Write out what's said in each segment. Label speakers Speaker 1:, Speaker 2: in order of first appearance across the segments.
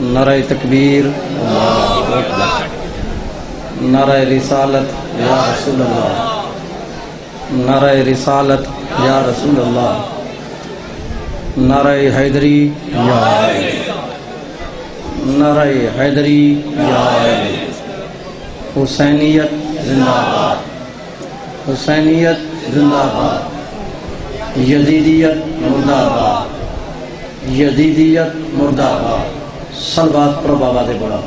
Speaker 1: نعرہ تکبیر، اللہ اکبر، نعرہ رسالت یا رسول اللہ، نعرہ رسالت یا رسول اللہ، نعرہ حیدری یا حیدری، نعرہ حیدری یا حیدری، حسینیت زندہ باد، حسینیت زندہ باد، یزیدیت مردہ باد، یزیدیت مردہ باد۔ صلوات پڑھو بابا سے بڑا۔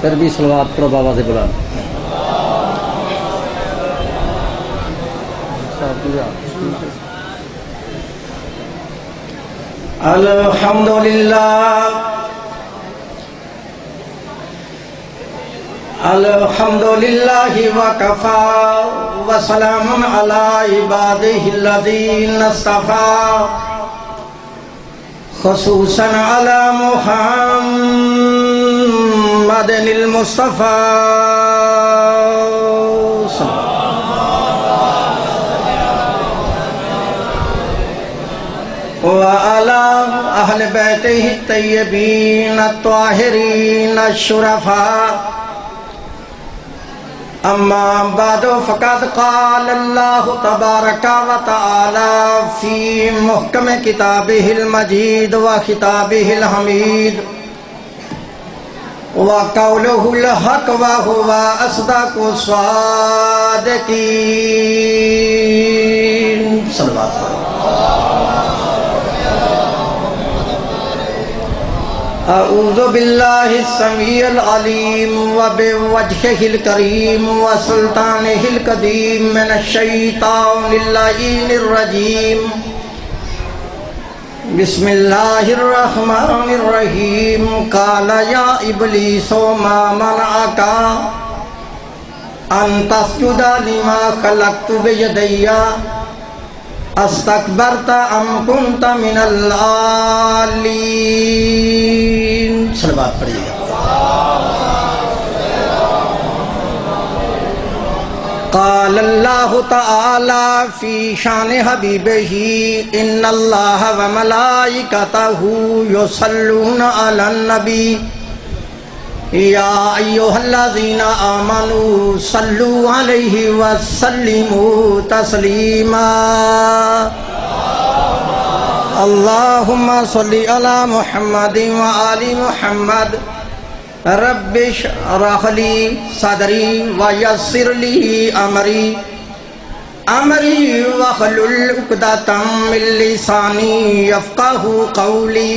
Speaker 1: پھر بھی صلوات پڑھو بابا سے بڑا۔ الحمدللہ الحمدللہ وکفا وسلام علی عبادہ الذین اصطفیٰ خصوصاً علی محمد المصطفیٰ وعلی اہل بیتہ الطیبین الطاہرین الشرفاء۔ اما بعد فقد قال اللہ تبارک و تعالی فی محکم کتابہ المجید و خطابہ الحمید وقولہ الحق وہو اصدق الصادقین۔ صلوات اعوذ باللہ السمیع العلیم وبوجہہ الکریم وسلطانہ القدیم من الشیطان اللعین الرجیم۔ بسم اللہ الرحمن الرحیم۔ قال یا ابلیس ما منعک ان تسجد لما خلقت بیدی استکبرت ام کنت من العالین۔ صلوات پڑھیے گا۔ قال اللہ تعالی فی شان حبیبہ ان اللہ وملائکتہ یصلون علی النبی یا ایھا الذین آمنوا صلوا علیہ وسلموا تسلیما۔ اللہم صلی علی محمد وآل محمد۔ رب اشرح لی صدری ویسر لی امری واحلل عقدۃ من لسانی یفقہوا قولی۔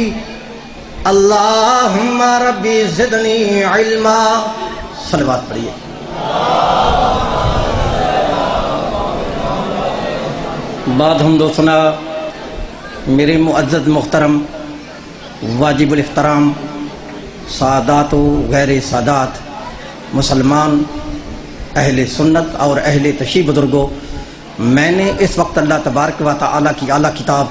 Speaker 1: اللہم ربی زدنی علما۔ صلوات پڑھیے۔ بعد حمد و ثنا میرے معزز محترم واجب الاحترام سادات و غیر سادات مسلمان اہل سنت اور اہل تشیع بزرگوں، میں نے اس وقت اللہ تبارک و تعالیٰ کی اعلیٰ کتاب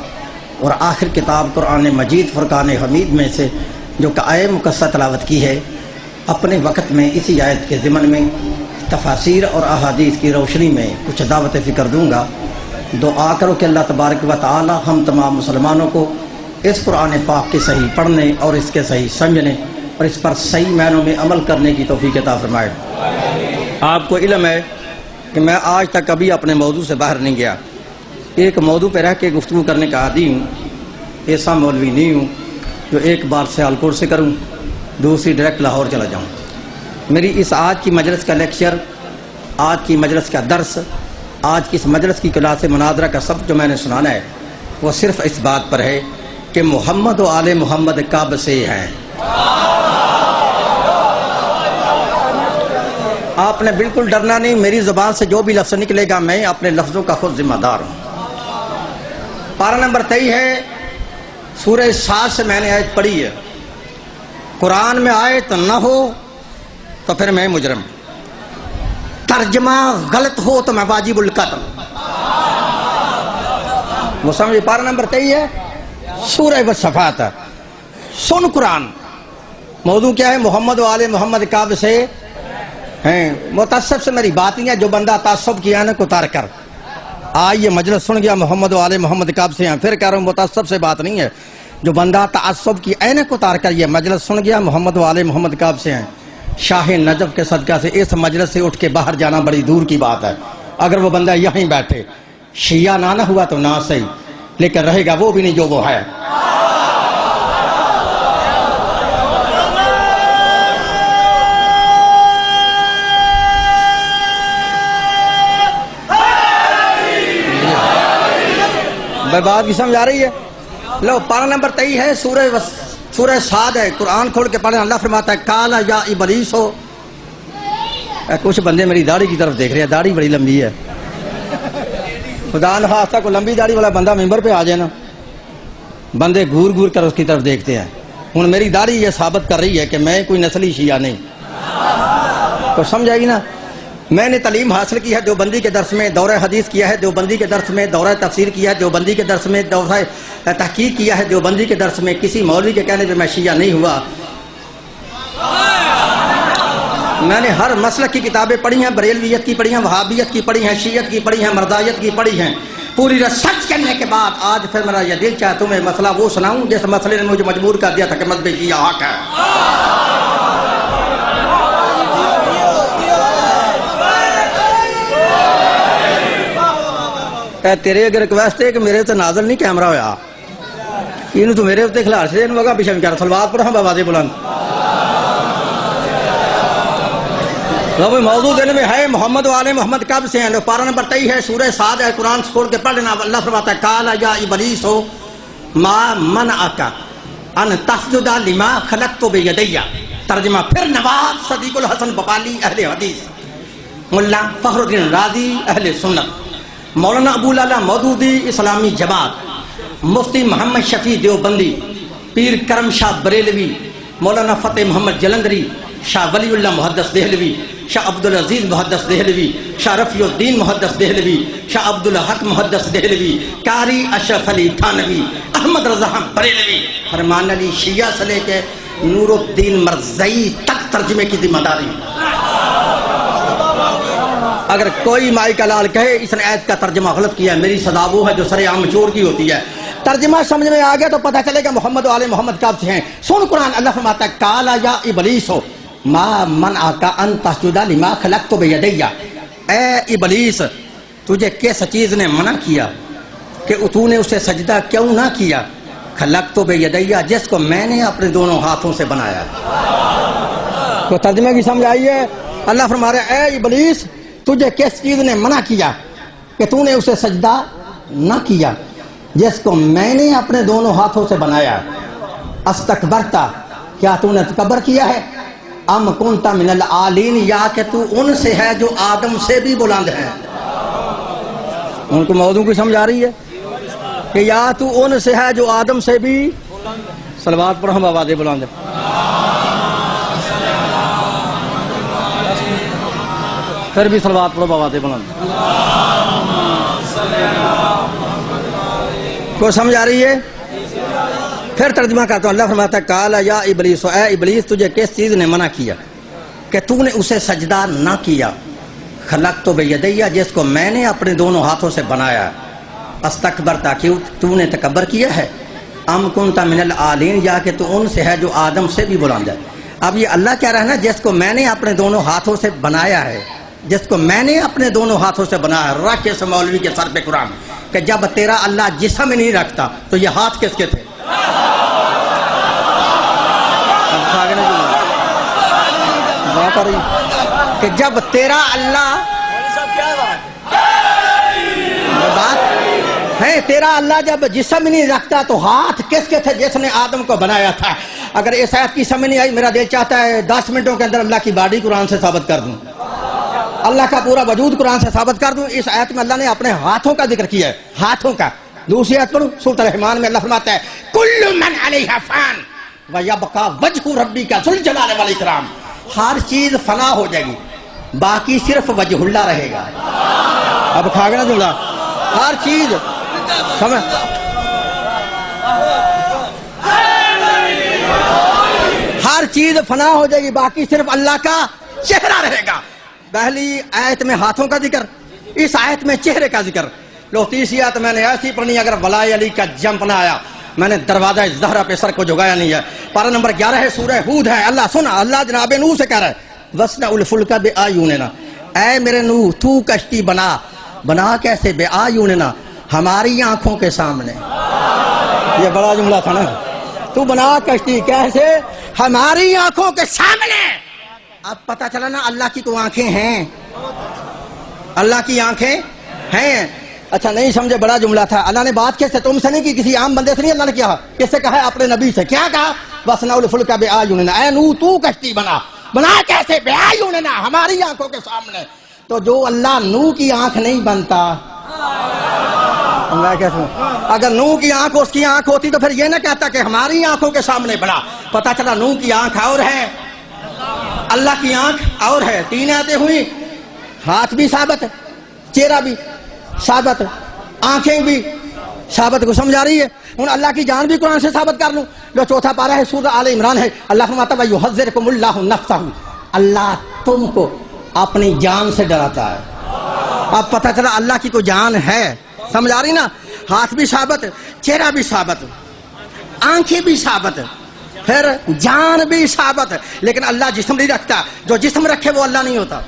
Speaker 1: اور آخر کتاب قرآن مجید فرقان حمید میں سے جو کہ آیت مقدسہ تلاوت کی ہے، اپنے وقت میں اسی آیت کے ضمن میں تفاسیر اور احادیث کی روشنی میں کچھ دعوت فکر دوں گا۔ دعا کرو کہ اللہ تبارک و تعالی ہم تمام مسلمانوں کو اس قرآن پاک کے صحیح پڑھنے اور اس کے صحیح سمجھنے اور اس پر صحیح معنوں میں عمل کرنے کی توفیق عطا فرمائے۔ آپ کو علم ہے کہ میں آج تک کبھی اپنے موضوع سے باہر نہیں گیا، ایک موضوع پہ رہ کے گفتگو کرنے کا عادی ہوں، ایسا مولوی نہیں ہوں جو ایک بار سیالکوٹ سے کروں دوسری ڈائریکٹ لاہور چلا جاؤں۔ میری اس آج کی مجلس کا لیکچر، آج کی مجلس کا درس، آج کی اس مجلس کی کلاس مناظرہ کا سبق جو میں نے سنانا ہے وہ صرف اس بات پر ہے کہ محمد و آل محمد کب سے ہیں۔ آپ نے بالکل ڈرنا نہیں، میری زبان سے جو بھی لفظ نکلے گا میں اپنے لفظوں کا خود ذمہ دار ہوں۔ پارہ نمبر 23 ہے، سورہ سعد سے میں نے آیت پڑھی ہے، قرآن میں آیت نہ ہو تو پھر میں مجرم، ترجمہ غلط ہو تو میں واجب القتل۔ وہ سمجھے؟ پارہ نمبر 23 ہے، سورہ والصفات۔ سن قرآن، موضوع کیا ہے؟ محمد و آل محمد کعب سے ہیں۔ متعصب سے میری بات نہیں ہے، جو بندہ تعصب کیا نا کو تار کر، آج یہ مجلس سن گیا محمد و آل محمد کب سے ہیں، پھر کہہ رہا ہوں متعصب سے بات نہیں ہے، جو بندہ تعصب کی عینک اتار کر یہ مجلس سن گیا محمد و آل محمد کب سے ہیں، شاہ نجف کے صدقہ سے اس مجلس سے اٹھ کے باہر جانا بڑی دور کی بات ہے۔ اگر وہ بندہ یہیں بیٹھے شیعہ نہ ہوا تو نہ صحیح، لیکن رہے گا وہ بھی نہیں جو وہ ہے۔ بات کی سمجھ آ رہی ہے؟ لو پارہ نمبر 23 ہے، سورہ صاد ہے، قرآن کھول کے پڑھیں۔ اللہ فرماتا ہے کالا یا ابلیس ہو۔ کچھ بندے میری داڑھی کی طرف دیکھ رہے ہیں، داڑھی بڑی لمبی ہے، خدا نخواستہ کو لمبی داڑھی والا بندہ ممبر پہ آ جائے نا، بندے گور گور کر اس کی طرف دیکھتے ہیں۔ ہوں میری داڑھی یہ ثابت کر رہی ہے کہ میں کوئی نسلی شیعہ نہیں، تو سمجھ آئے گی نا؟ میں نے تعلیم حاصل کی ہے دیوبندی کے درس میں، دورہ حدیث کیا ہے دیوبندی کے درس میں، دورہ تفسیر کیا ہے دیوبندی کے درس میں، دورہ تحقیق کیا ہے دیوبندی کے درس میں، کسی مولوی کے کہنے پہ میں شیعہ نہیں ہوا۔ میں نے ہر مسلک کی کتابیں پڑھی ہیں، بریلویت کی پڑھی ہیں، وہابیت کی پڑھی ہیں، شیعت کی پڑھی ہیں، مردائیت کی پڑھی ہیں، پوری ریسرچ کرنے کے بعد آج پھر میرا یہ دل چاہے تمہیں مسئلہ وہ سناؤں جس مسئلے نے مجھے مجبور کر دیا تھا کہ مذہب شیعہ حق ہے۔ تیرے اگر ریکویسٹ ہے کہ میرے تے نازل نہیں کیمرہ ہویا، انہوں تو میرے اتنے خلاص سے انہوں اگا پیچھے کر صلوات پڑھا بوازے بلند۔ رب موضوع دن میں ہے محمد و آل محمد کب سے ہیں، پارہ نمبر 23 ہے، سورہ صاد ہے، قرآن کھول کے پڑھ لینا۔ اللہ فرماتا ہے کالا یا ابلیس ہو ما منعک ان تسجد لما خلقت بیدی۔ ترجمہ پھر نواز صدیق الحسن بپالی اہل حدیث، ملا فخر الدین رازی اہل سنت، مولانا ابو لالا مودودی اسلامی جماعت، مفتی محمد شفیع دیوبندی، پیر کرم شاہ بریلوی، مولانا فتح محمد جلندری، شاہ ولی اللہ محدث دہلوی، شاہ عبدالعزیز محدث دہلوی، شاہ رفیع الدین محدث دہلوی، شاہ عبدالحق محدث دہلوی، قاری اشرف علی تھانوی، احمد رضا بریلوی، فرمان علی شیعہ سے لے کے نور الدین مرزائی تک ترجمے کی ذمہ داری۔ اگر کوئی مائی کا لال کہے اس نے آیت کا ترجمہ غلط کیا ہے، میری سزا وہ ہے جو سر عام چور کی ہوتی ہے۔ ترجمہ سمجھ میں آ گیا تو پتہ چلے گا محمد و آل محمد کب سے ہیں۔ سن قرآن، اللہ فرماتا ہے کالا یا ابلیس ہو ما منعک ان تسجد لما خلقت بیدی۔ اے ابلیس، تجھے کس چیز نے منع کیا کہ تو نے اسے سجدہ کیوں نہ کیا؟ خلقت بیدی، جس کو میں نے اپنے دونوں ہاتھوں سے بنایا۔ تو ترجمہ کی سمجھ آئی ہے؟ اللہ فرما رہا ہے اے ابلیس، تجھے کس چیز نے منع کیا کہ تو نے اسے سجدہ نہ کیا جس کو میں نے اپنے دونوں ہاتھوں سے بنایا؟ استکبرتا، کیا تو نے تکبر کیا ہے؟ ام کنت من العالین، یا کہ تو ان سے ہے جو آدم سے بھی بلند ہیں۔ ان کو موضوع کی سمجھ آ رہی ہے کہ یا تو ان سے ہے جو آدم سے بھی، صلوات پڑھو بآواز بلند۔ پھر بھی صلوات پڑھو بآواز بلند۔ کو سمجھ آ رہی ہے؟ پھر ترجمہ کرتا ہوں، اللہ فرماتا ہے کالا یا ابلیس، اے ابلیس، تجھے کس چیز نے منع کیا کہ تو نے اسے سجدہ نہ کیا؟ خلقت بیدی، جس کو میں نے اپنے دونوں ہاتھوں سے بنایا۔ استکبرتا، کیوں تو نے تکبر کیا ہے؟ ام کنت من العالین، یا کہ تو ان سے ہے جو آدم سے بھی بلند ہے۔ اب یہ اللہ کہہ رہا ہے نا جس کو میں نے اپنے دونوں ہاتھوں سے بنایا ہے، جس کو میں نے اپنے دونوں ہاتھوں سے بنایا ہے۔ رکھ اس مولوی کے سر پہ قرآن کہ جب تیرا اللہ جسم نہیں رکھتا تو یہ ہاتھ کس کے تھے؟ کہ جب تیرا اللہ، بات ہے تیرا اللہ جب جسم نہیں رکھتا تو ہاتھ کس کے تھے جس نے آدم کو بنایا تھا؟ اگر اس آیت کی سمجھ نہیں آئی، میرا دل چاہتا ہے 10 منٹوں کے اندر اللہ کی باڈی قرآن سے ثابت کر دوں، اللہ کا پورا وجود قرآن سے ثابت کر دوں۔ اس آیت میں اللہ نے اپنے ہاتھوں کا ذکر کیا ہے، ہاتھوں کا۔ دوسری آیت پڑھوں، سورۃ الرحمن میں اللہ فرماتا ہے کل من علیہا فان ویبقی وجہ ربک ذو الجلال والاکرام۔ ہر چیز فنا ہو جائے گی، باقی صرف وجہ اللہ رہے گا۔ اب کھا گیا نا جملہ، ہر چیز سمجھ، ہر چیز فنا ہو جائے گی، باقی صرف اللہ کا چہرہ رہے گا۔ پہلی آیت میں ہاتھوں کا ذکر، اس آیت میں چہرے کا ذکر۔ لو تیسیات میں نے ایسی پڑھنی اگر ولائے علی کا جمپ نہ آیا میں نے دروازہ زہرا پہ سر کو جھکایا نہیں ہے. پارہ نمبر 11 ہے، سورہ ہود ہے. اللہ سنا، اللہ جناب نوح سے کہہ رہا ہے وَاصْنَعُ الْفُلْكَ بِأَعْيُنِنَا، اے میرے نوح تو کشتی بنا کیسے؟ بِأَعْيُنِنَا، ہماری آنکھوں کے سامنے. یہ بڑا جملہ تھا نا، تو بنا کشتی کیسے؟ ہماری آنکھوں کے سامنے. اب پتہ چلا نا اللہ کی تو آنکھیں ہیں، اللہ کی آنکھیں ہیں. اچھا نہیں سمجھے، بڑا جملہ تھا. اللہ نے بات کس سے؟ تم سے نہیں کی، کسی عام بندے سے نہیں اللہ نے کیا. کس سے کہا ہے؟ اپنے نبی سے. کیا کہا؟ وَاصْنَعُ الْفُلْكَ بِأَعْيُنِنَا، اے نوح تو کشتی بنا کیسے؟ بِأَعْيُنِنَا، ہماری آنکھوں کے سامنے. تو جو اللہ نوح کی آنکھ نہیں بنتا، میں کہتا ہوں اگر نوح کی آنکھ اس کی آنکھ ہوتی تو پھر یہ نہ کہتا کہ ہماری آنکھوں کے سامنے بنا. پتہ چلا نوح کی آنکھ اور ہے، اللہ کی آنکھ اور ہے. 3 آیتیں ہوئی، ہاتھ بھی ثابت، چہرہ بھی ثابت، آنکھیں بھی ثابت. کو سمجھ آ رہی ہے؟ ہوں اللہ کی جان بھی قرآن سے ثابت کر لوں. جو 4 پارہ ہے سورہ آل عمران ہے، اللہ فرماتا ہے وَيُحَذِّرُكُمُ اللَّهُ نَفْسَهُ، اللہ تم کو اپنی جان سے ڈراتا ہے. اب پتہ چلا اللہ کی کو جان ہے. سمجھ آ رہی نا؟ ہاتھ بھی ثابت، چہرہ بھی ثابت، آنکھیں بھی ثابت، پھر جان بھی ثابت. لیکن اللہ جسم نہیں رکھتا. جو جسم رکھے وہ اللہ نہیں ہوتا،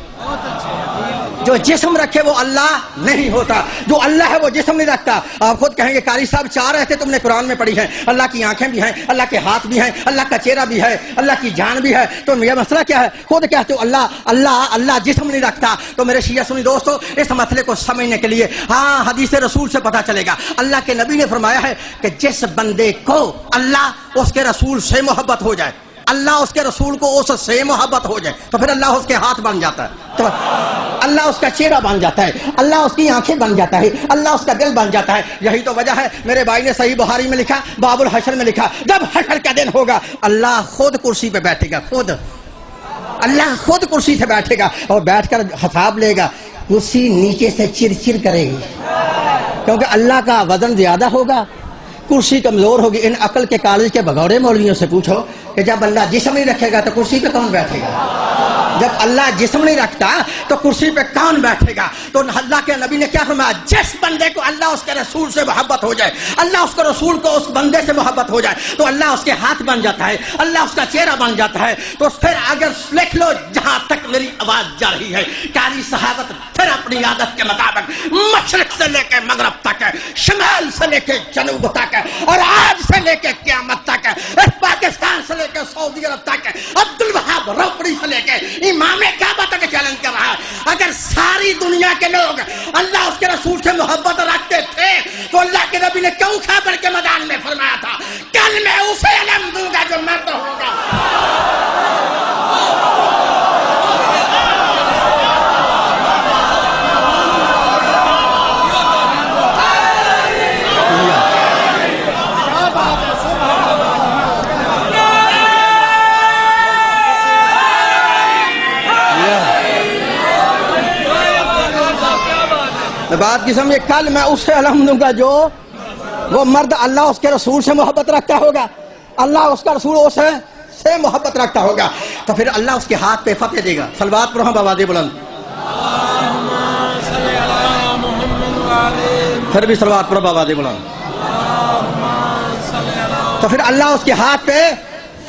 Speaker 1: جو جسم رکھے وہ اللہ نہیں ہوتا. جو اللہ ہے وہ جسم نہیں رکھتا. آپ خود کہیں گے قاری صاحب 4 آیتیں تم نے قرآن میں پڑھی ہیں، اللہ کی آنکھیں بھی ہیں، اللہ کے ہاتھ بھی ہیں، اللہ کا چہرہ بھی ہے، اللہ کی جان بھی ہے. تو یہ مسئلہ کیا ہے؟ خود کہتے ہو اللہ جسم نہیں رکھتا. تو میرے شیعہ سنی دوستو، اس مسئلے کو سمجھنے کے لیے ہاں حدیث رسول سے پتہ چلے گا. اللہ کے نبی نے فرمایا ہے کہ جس بندے کو اللہ اس کے رسول سے محبت ہو جائے، اللہ اس کے رسول کو اس سے محبت ہو جائے تو پھر اللہ اس کے ہاتھ بن جاتا ہے، تو اللہ اس کا چہرہ بن جاتا ہے، اللہ اس کی آنکھیں بن جاتا ہے، اللہ اس کا دل بن جاتا ہے. یہی تو وجہ ہے میرے بھائی نے صحیح بخاری میں لکھا، باب الحشر میں لکھا، جب حشر کا دن ہوگا اللہ خود کرسی پہ بیٹھے گا. اللہ خود کرسی سے بیٹھے گا اور بیٹھ کر حساب لے گا. کرسی نیچے سے چر کرے گی کیونکہ اللہ کا وزن زیادہ ہوگا، کرسی کمزور ہوگی. ان عقل کے کالج کے بھگوڑے مولویوں سے پوچھو کہ جب اللہ جسم نہیں رکھے گا تو کرسی پہ کون بیٹھے گا؟ جب اللہ جسم نہیں رکھتا تو کرسی پہ کون بیٹھے گا؟ تو اللہ کے نبی نے کیا فرمایا؟ جس بندے کو اللہ اس کے رسول سے محبت ہو جائے، اللہ اس کے رسول کو اس بندے سے محبت ہو جائے تو اللہ اس کے ہاتھ بن جاتا ہے، اللہ اس کا چہرہ بن جاتا ہے. تو پھر اگر لکھ لو جہاں تک میری آواز جا رہی ہے، قاری صحابت پھر اپنی عادت کے مطابق مشرق سے لے کے مغرب تک، شمال سے لے کے جنوب تک، اور آج سے لے کے قیامت تک، پاکستان سے لے کے سعودی عرب تک، عبدالوہاب روپڑی سے لے کے امام کعبہ تک چیلنج کر رہا ہے. اگر ساری دنیا کے لوگ اللہ اس کے رسول سے محبت رکھتے تھے تو اللہ کے نبی نے کیوں خیبر کے میدان میں فرمایا تھا کل میں اسے علم دوں گا جو مرد ہوگا؟ بات کی سمجھے، کل میں اسے علم دوں گا جو وہ مرد اللہ اس کے رسول سے محبت رکھتا ہوگا، اللہ اس کا رسول اسے سے محبت رکھتا ہوگا تو پھر اللہ اس کے ہاتھ پہ فتح دے گا. صلوات پڑھو بآواز بلند، پھر بھی صلوات پڑھو بآواز بلند. تو پھر اللہ اس کے ہاتھ پہ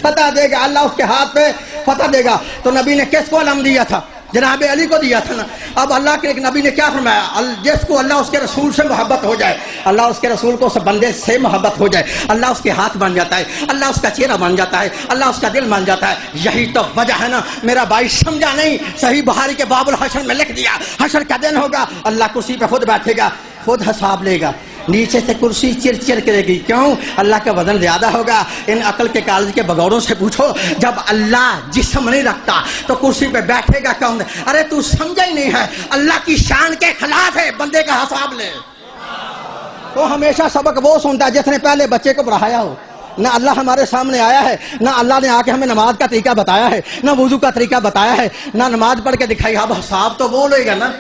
Speaker 1: فتح دے گا، اللہ اس کے ہاتھ پہ فتح دے گا. تو نبی نے کس کو علم دیا تھا؟ جناب علی کو دیا تھا نا. اب اللہ کے ایک نبی نے کیا فرمایا؟ جس کو اللہ اس کے رسول سے محبت ہو جائے، اللہ اس کے رسول کو اس بندے سے محبت ہو جائے، اللہ اس کے ہاتھ بن جاتا ہے، اللہ اس کا چہرہ بن جاتا ہے، اللہ اس کا دل بن جاتا ہے. یہی تو وجہ ہے نا. میرا بھائی سمجھا نہیں؟ صحیح بخاری کے باب الحشر میں لکھ دیا حشر کا دن ہوگا، اللہ کرسی پہ خود بیٹھے گا، خود حساب لے گا، نیچے سے کرسی چر کرے گی. کیوں؟ اللہ کا وزن زیادہ ہوگا. ان عقل کے کالج کے بغوروں سے پوچھو جب اللہ جسم نہیں رکھتا تو کرسی پہ بیٹھے گا کون؟ ارے تو سمجھا ہی نہیں ہے، اللہ کی شان کے خلاف ہے بندے کا حساب لے. تو ہمیشہ سبق وہ سنتا ہے جس نے پہلے بچے کو پڑھایا ہو. نہ اللہ ہمارے سامنے آیا ہے، نہ اللہ نے آ کے ہمیں نماز کا طریقہ بتایا ہے، نہ وضو کا طریقہ بتایا ہے، نہ نماز پڑھ کے دکھائی. اب حساب تو وہ لے گا نا.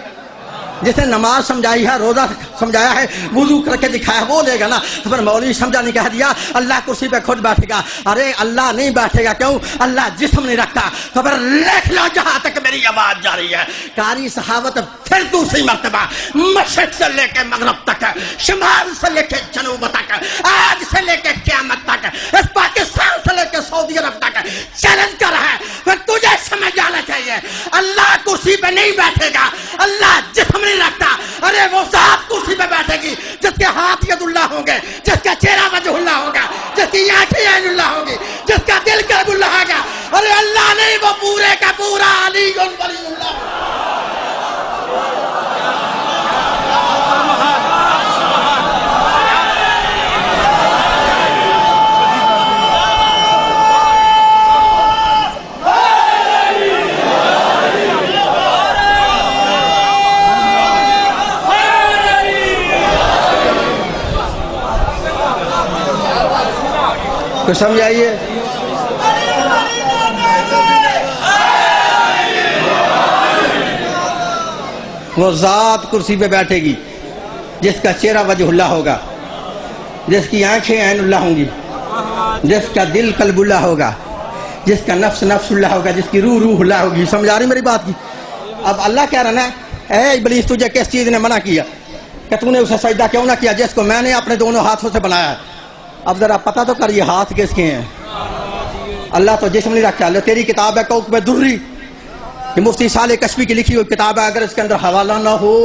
Speaker 1: جس نے نماز سمجھائی ہے، روزہ سمجھایا ہے، وضو کر کے دکھایا، وہ لے گا نا۔ تو پھر مولوی سمجھا نہیں کہہ دیا اللہ کرسی پہ خود بیٹھے گا۔ ارے اللہ نہیں بیٹھے گا، کیوں؟ اللہ جسم نہیں رکھتا۔ تو پھر لکھ لو جہاں تک میری آواز جا رہی ہے، قاری صحابت پھر دوسری مرتبہ مشرق سے لے کے مغرب تک، شمال سے لے کے جنوب تک، آج سے لے کے قیامت تک، اس پاکستان سے لے کے سعودی عرب تک چیلنج کر رہا ہے۔ پھر تجھے سمجھ جانا چاہیے اللہ کرسی پہ نہیں بیٹھے گا، اللہ جسم نہیں رکھتا۔ ارے وہ ذات کرسی پہ بیٹھے گی جس کے ہاتھ ید اللہ ہوں گے، جس کا چہرہ وجہ اللہ ہوگا، جس کی آنکھیں عین اللہ ہوگی، جس کا دل قلب اللہ ہوگا۔ ارے اللہ نہیں، وہ پورے کا پورا علی ولی اللہ۔ تو سمجھ آئیے، وہ ذات کرسی پہ بیٹھے گی جس کا چہرہ وجہ اللہ ہوگا، جس کی آنکھیں عین اللہ ہوں گی، جس کا دل قلب اللہ ہوگا، جس کا نفس نفس اللہ ہوگا، جس کی روح روح اللہ ہوگی۔ سمجھ آ رہی میری بات کی؟ اب اللہ کہہ رہا ہے، اے ابلیس تجھے کس چیز نے منع کیا کہ تو نے اسے سجدہ کیوں نہ کیا جس کو میں نے اپنے دونوں ہاتھوں سے بنایا ہے؟ اب ذرا پتہ تو کر یہ ہاتھ کس کے ہیں؟ اللہ تو جسم نہیں رکھتا۔ اللہ تیری کتاب ہے کوکب دری، یہ مفتی صالح کشفی کی لکھی ہوئی کتاب ہے، اگر اس کے اندر حوالہ نہ ہو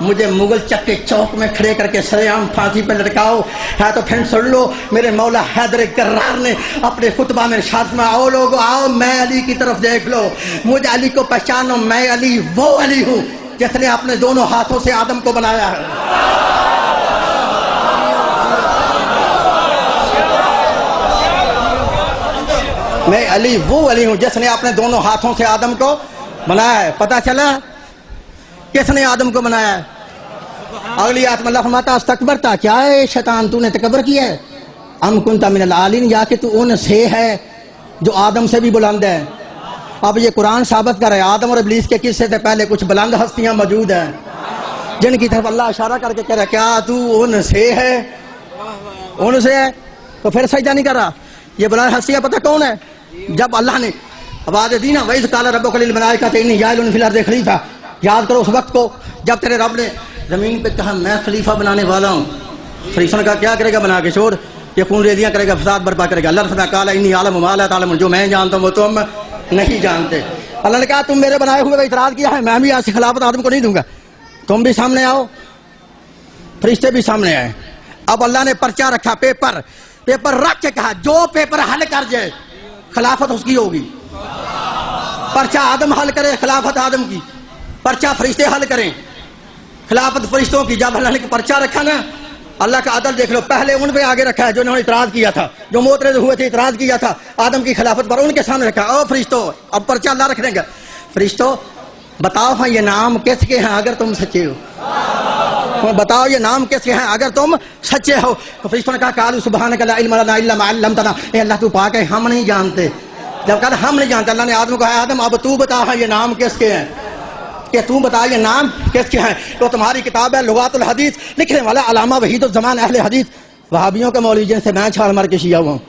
Speaker 1: مجھے مغل چک کے چوک میں کھڑے کر کے سرے عام پھانسی پہ لٹکاؤ، ہے تو پھر سن لو میرے مولا حیدر کرار نے اپنے خطبہ میں ارشاد میں، آؤ لوگ آؤ میں علی کی طرف دیکھ لو، مجھے علی کو پہچانو، میں علی وہ علی ہوں جس نے اپنے دونوں ہاتھوں سے آدم کو بنایا ہے۔ میں علی وہ علی ہوں جس نے اپنے دونوں ہاتھوں سے آدم کو بنایا ہے۔ پتہ چلا کس نے آدم کو بنایا ہے؟ اگلی آیت میں اللہ فرماتا استکبرتا، کیا ہے شیطان تو نے تکبر کیا ہے؟ ام کنت من العالین، یا کہ تو ان سے ہے جو آدم سے بھی بلند ہے۔ اب یہ قرآن ثابت کر رہے ہیں آدم اور ابلیس کے قصے سے پہلے کچھ بلند ہستیاں موجود ہیں جن کی طرف اللہ اشارہ کر کے کہہ رہا ہے کیا تو ان سے ہے؟ ان سے ہے تو پھر سجدہ نہیں کر رہا۔ یہ بلند ہستیاں پتہ کون ہے؟ جب اللہ نے آواز دی نا وَإِذْ قَالَ رَبُّكَ لِلْمَلَائِكَةِ إِنِّي جَاعِلٌ فِي الْأَرْضِ خَلِيفَةً، یاد کرو اس وقت کو جب تیرے رب نے زمین پہ کہا میں خلیفہ بنانے والا ہوں۔ فرشتوں نے کہا کیا کرے گا بنا کے چھوڑ، یہ خون ریزیاں کرے گا، فساد برپا کرے گا۔ اللہ نے فرمایا قَالَ إِنِّي أَعْلَمُ مَا لَا تَعْلَمُونَ، جو میں جانتا ہوں وہ تم نہیں جانتے۔ اللہ نے کہا تم میرے بنائے ہوئے پہ اعتراض کیا ہے، میں بھی ایسی خلافت آدم کو نہیں دوں گا، تم بھی سامنے آؤ، فرشتے بھی سامنے آئے۔ اب اللہ نے پرچہ رکھا، پیپر رکھ کے کہا جو پیپر حل کر جائے خلافت اس کی ہوگی۔ پرچہ آدم حل کرے خلافت آدم کی، پرچہ فرشتے حل کریں خلافت فرشتوں کی۔ جب اللہ نے پرچہ رکھا نا، اللہ کا عدل دیکھ لو، پہلے ان پہ آگے رکھا ہے جو انہوں نے اعتراض کیا تھا، جو معترض ہوئے تھے اعتراض کیا تھا آدم کی خلافت پر، ان کے سامنے رکھا۔ او فرشتوں، اب پرچہ اللہ رکھ دیں گے، فرشتوں بتاؤ ہاں یہ نام کس کے ہیں اگر تم سچے ہو، بتاؤ یہ نام کس کے ہیں اگر تم سچے ہو۔ تو فرشتوں نے کہا قالوا سبحانک لا علم لنا الا ما علمتنا، اے اللہ تو پاک ہے ہم نہیں جانتے۔ جب کہا ہم نہیں جانتے، اللہ نے آدم کو کہا آدم اب تو بتا ہاں یہ نام کس کے ہیں، کہ تو بتا یہ نام کس کے ہیں۔ تو تمہاری کتاب ہے لغات الحدیث، لکھنے والا علامہ وحید الزمان اہل حدیث، وہابیوں کے مولوی جن سے میں چھال مار کے شیعہ ہوا ہوں۔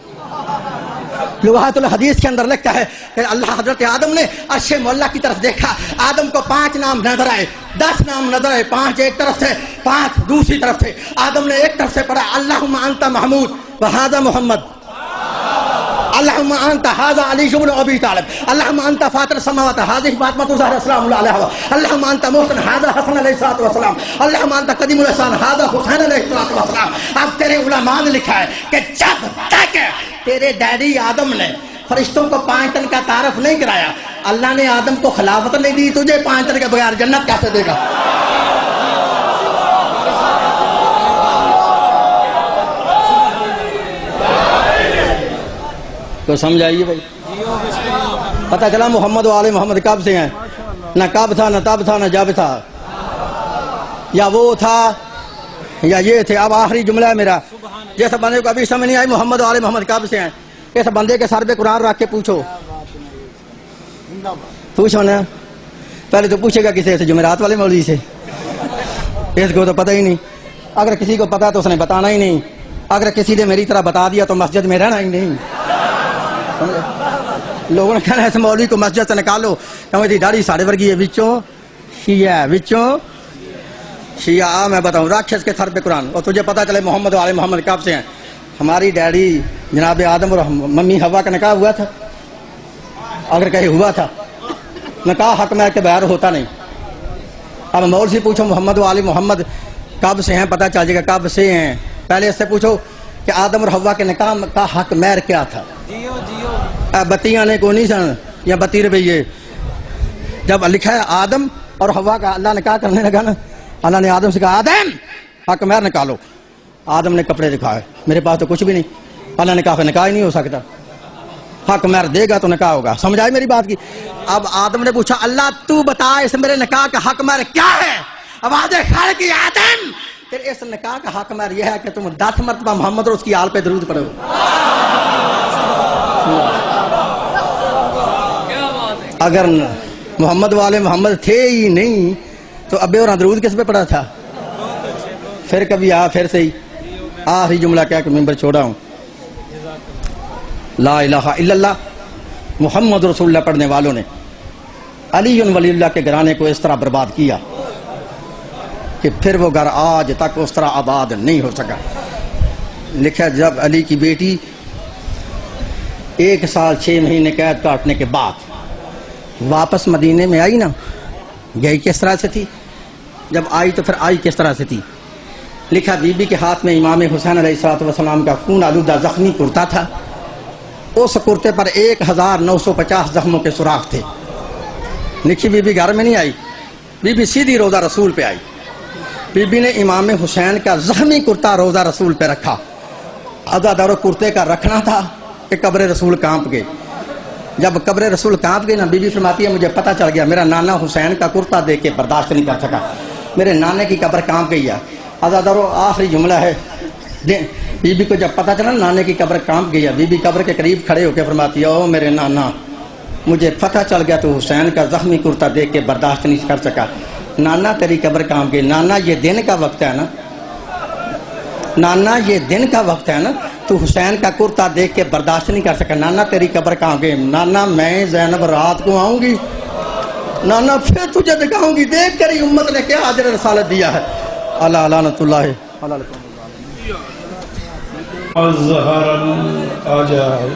Speaker 1: لغات الحدیث کے اندر لکھتا ہے کہ اللہ حضرت آدم نے عرش مولا کی طرف دیکھا، آدم کو 5 نام نظر آئے، 10 نام نظر آئے، 5 ایک طرف سے 5 دوسری طرف سے۔ آدم نے ایک طرف سے پڑھا اللہم انت محمود وہذا محمد، اللہم انت ھذا علی بن ابی طالب، اللہم انت فاطر السماوات ھذہ فاطمہ الزہرا السلام اللہ علیہا، اللہم انت محسن ھذا حسن علیہ الصلوۃ والسلام، اللہم انت قدیم الاحسان ھذا حسین علیہ الصلوۃ والسلام۔ اب تیرے علماء نے لکھا ہے کہ جب تک تیرے ڈیڈی آدم نے فرشتوں کو 5 تن کا تعارف نہیں کرایا، اللہ نے آدم کو خلافت نہیں دی، تجھے 5 تن کے بغیر جنت کیسے دے گا؟ تو سمجھ آئیے بھائی، پتہ چلا محمد و آل محمد کب سے ہیں، نہ کب تھا نہ تب تھا نہ جب تھا، یا وہ تھا یا یہ تھے۔ اب آخری جملہ ہے میرا، جیسے بندے کو ابھی سمجھ نہیں آئی محمد و آل محمد کب سے ہیں، اس بندے کے سر پہ قرآن رکھ کے پوچھو نا، پہلے تو پوچھے گا کسی سے، جمعرات والے مولوی سے۔ اس کو تو پتہ ہی نہیں. اگر کسی کو پتا تو اس نے بتانا ہی نہیں. اگر کسی نے میری طرح بتا دیا تو مسجد میں رہنا ہی نہیں. لوگوں نے کہنا ہے اس مولوی کو مسجد سے نکالو, کہ داڑھی ساڑھے ورگی ہے, وچوں شیعہ, وچوں شیعہ. میں بتاؤں راکشس کے سر پہ قرآن, اور تجھے پتا چلے محمد والے محمد کب سے ہیں. ہماری ڈیڈی جناب آدم اور ممی ہوا کا نکاح ہوا تھا؟ اگر کہیں ہوا تھا, نکاح حق میں کے بغیر ہوتا نہیں. اب مول سے پوچھو محمد والے محمد کب سے ہیں, پتہ چل جائے گا کب سے ہیں. پہلے اس سے پوچھو کہ آدم اور حوا کے نکاح کا حق مہر کیا تھا. بتیاں نے کو نہیں سن یا 32 روپیے. جب لکھا ہے آدم اور حوا کا, اللہ نکاح کرنے لگا نا, اللہ نے آدم سے کہا آدم حق مہر نکالو. آدم نے کپڑے دکھائے, میرے پاس تو کچھ بھی نہیں. اللہ نے کہا کہ نکاح ہی نہیں ہو سکتا, حق مہر دے گا تو نکاح ہوگا. سمجھ آئی میری بات کی؟ اب آدم نے پوچھا اللہ تو بتا اس میرے نکاح کا حق مہر کیا ہے. آواز خالق آدم, پھر اس نکاح کا حق مہر یہ ہے کہ تم 10 مرتبہ محمد اور اس کی آل پہ درود پڑھو. اگر محمد والے محمد تھے ہی نہیں تو ابے اور درود کس پہ پڑھا تھا؟ پھر کبھی پھر سے ہی آخری جملہ کیا کہ ممبر چھوڑا ہوں. لا الہ الا اللہ محمد رسول اللہ پڑھنے والوں نے علی ولی اللہ کے گھرانے کو اس طرح برباد کیا کہ پھر وہ گھر آج تک اس طرح آباد نہیں ہو سکا. لکھا جب علی کی بیٹی 1 سال 6 مہینے قید کاٹنے کے بعد واپس مدینے میں آئی نا, گئی کس طرح سے تھی, جب آئی تو پھر آئی کس طرح سے تھی. لکھا بی بی کے ہاتھ میں امام حسین علیہ السلام کا خون آلودہ زخمی کرتا تھا. اس کرتے پر 1950 زخموں کے سوراخ تھے. لکھی بی بی گھر میں نہیں آئی, بی بی سیدھی روضہ رسول پہ آئی. بی بی نے امام حسین کا زخمی کرتا روضہ رسول پہ رکھا. عزادارو کرتے کا رکھنا تھا کہ قبر رسول کانپ گئے. جب قبر رسول کانپ گئی نا, بی بی فرماتی ہے مجھے پتہ چل گیا میرا نانا حسین کا کرتا دیکھ کے برداشت نہیں کر سکا, میرے نانے کی قبر کانپ گئی ہے. عزادارو آخری جملہ ہے, بی بی کو جب پتہ چلا نانے کی قبر کانپ گئی ہے, بی بی قبر کے قریب کھڑے ہو کے فرماتی ہے او میرے نانا مجھے پتہ چل گیا تو حسین کا زخمی کرتا دیکھ کے برداشت نہیں کر سکا. نانا تیری قبر کانپ گئی, نانا یہ دن کا وقت ہے نا, نانا یہ دن کا وقت ہے نا, تو حسین کا کرتا دیکھ کے برداشت نہیں کر سکا. نانا تیری قبر کانپ گئی, نانا میں زینب رات کو آؤں گی, نانا پھر تجھے دکھاؤں گی, دیکھ کر ہی امت نے کیا اجر رسالت دیا ہے. اللہ لعنت اللہ.
Speaker 2: الظہر آ جائے